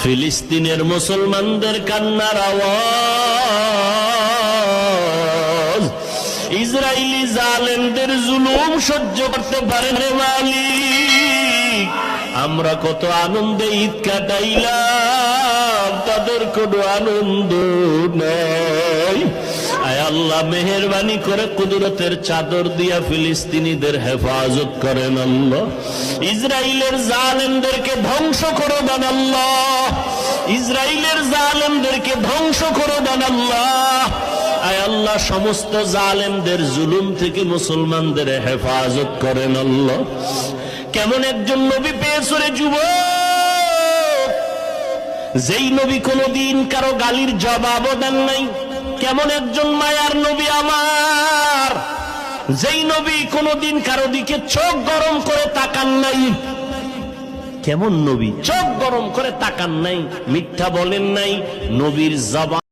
ফিলিস্তিনের মুসলমানদের কান্নার আওয়াজ, ইসরায়েলি জালেমদের জুলুম সহ্য করতে পারে না মালিক। আমরা কত আনন্দে ঈদ কাটাইলাম, তাদের কোনো আনন্দ নাই। আয় আল্লাহ, মেহেরবানি করে কুদরতের চাদর দিয়া ফিলিস্তিনিদের হেফাজত করেন আল্লাহ। ইসরায়েলের জালেমদেরকে ধ্বংস করে দেন আল্লাহ, ইসরায়েলের জালেমদেরকে ধ্বংস করে দেন আল্লাহ। আয় আল্লাহ, সমস্ত জালেমদের জুলুম থেকে মুসলমানদের হেফাজত করেন আল্লাহ। কেমন একজন নবী পেয়েছ রে যুবক, যেই নবী কোনদিন কারো গালির জবাবও দেন নাই। কেমন একজন মায়ার নবী আমার, যেই নবী কোনদিন কারো দিকে চোখ গরম করে তাকান নাই। কেমন নবী, চোখ গরম করে তাকান নাই, মিথ্যা বলেন নাই, নবীর জবান